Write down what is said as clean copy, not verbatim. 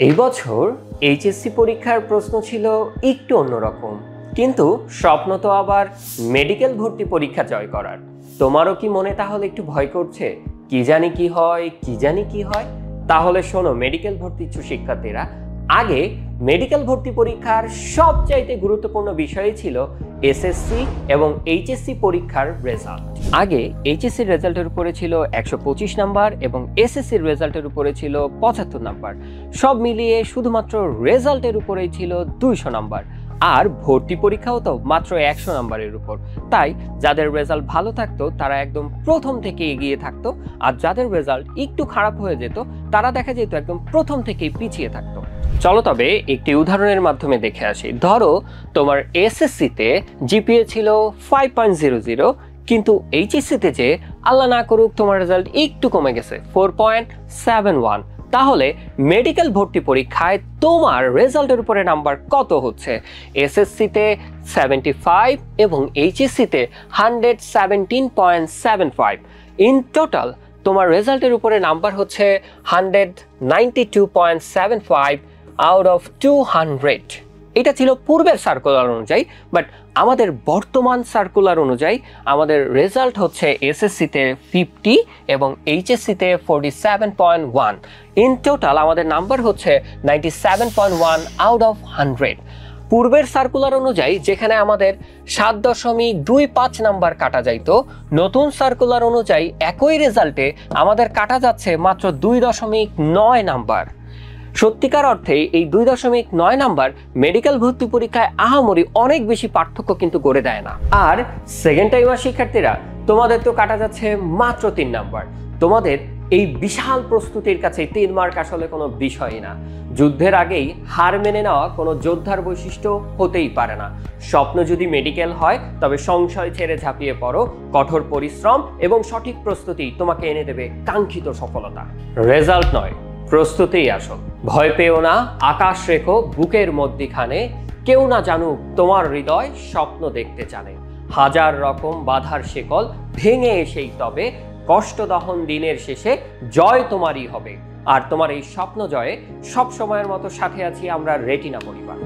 এই বছর এইচএসসি পরীক্ষার প্রশ্ন ছিল একটু অন্যরকম, কিন্তু স্বপ্ন তো আবার মেডিকেল ভর্তি পরীক্ষা জয় করার। তোমারও কি মনে তাহলে একটু ভয় করছে, কি জানি কি হয়, কি জানি কি হয়? তাহলে শোনো মেডিকেল ভর্তি ইচ্ছুক শিক্ষার্থীরা, আগে মেডিকেল ভর্তি পরীক্ষার সবচাইতে গুরুত্বপূর্ণ বিষয় ছিল এসএসসি এবং এইচএসসি পরীক্ষার রেজাল্ট। আগে এইচএসসির রেজাল্টের উপরে ছিল 125 নাম্বার এবং এসএসসির রেজাল্টের উপরে ছিল 75 নাম্বার। সব মিলিয়ে শুধুমাত্র রেজাল্টের উপরেই ছিল 200 নাম্বার। আর ভর্তি পরীক্ষাও তো মাত্র 100 নাম্বারের উপর। তাই যাদের রেজাল্ট ভালো থাকতো তারা একদম প্রথম থেকে এগিয়ে থাকতো, আর যাদের রেজাল্ট একটু খারাপ হয়ে যেত তারা দেখা যেত একদম প্রথম থেকেই পিছিয়ে থাকতো। চলো তবে একটি উদাহরণের মাধ্যমে দেখে আসি। ধরো তোমার এসএসসিতে জিপিএ ছিল 5.00, কিন্তু এইচএসসিতে যে আল্লাহ না করুক তোমার রেজাল্ট একটু কমে গেছে 4.71, তাহলে মেডিকেল ভর্তি পরীক্ষায় তোমার রেজাল্টের উপরে নাম্বার কত হচ্ছে? এসএসসিতে 75 এবং এইচএসসিতে 117.75। ইন টোটাল তোমার রেজাল্টের উপরে নাম্বার হচ্ছে 192.75 আউট অফ 200। এটা ছিল পূর্বের সার্কুলার অনুযায়ী, বাট আমাদের বর্তমান সার্কুলার অনুযায়ী আমাদের রেজাল্ট হচ্ছে এসএসসিতে 50 এবং এইচএসসিতে 47.1। ইন টোটাল আমাদের নাম্বার হচ্ছে 97.1 আউট অফ 100। পূর্বের সার্কুলার অনুযায়ী যেখানে আমাদের 7.25 নাম্বার কাটা যাইতো, নতুন সার্কুলার অনুযায়ী একই রেজাল্টে আমাদের কাটা যাচ্ছে মাত্র 2.9 নাম্বার। সত্যিকার অর্থে এই 2.9 নাম্বার মেডিকেল ভর্তি পরীক্ষায় আহামরি অনেক বেশি পার্থক্য কিন্তু করে দেয় না। আর সেকেন্ড টাইমার শিক্ষার্থীরা, তোমাদের তো কাটা যাচ্ছে মাত্র 3 নাম্বার। তোমাদের এই বিশাল প্রস্তুতির কাছে 3 মার্ক আসলে কোনো বিষয়ই না। যুদ্ধের আগেই হার মেনে নেওয়া কোনো যোদ্ধার বৈশিষ্ট্য হতেই পারে না। স্বপ্ন যদি মেডিকেল হয় তবে সংশয় ছেড়ে ঝাঁপিয়ে পড়ো। কঠোর পরিশ্রম এবং সঠিক প্রস্তুতি তোমাকে এনে দেবে কাঙ্ক্ষিত সফলতা। রেজাল্ট নয়, প্রস্তুতিই আসল। ভয় পেও না, আকাশ রেখো বুকের মধ্যিখানে, কেউ না জানুক তোমার হৃদয় স্বপ্ন দেখতে জানে। হাজার রকম বাধার শেকল ভেঙে এসেই তবে কষ্ট দহন দিনের শেষে জয় তোমারই হবে। আর তোমার এই স্বপ্ন জয়ে সব সময়ের মতো সাথে আছি আমরা রেটিনা পরিবার।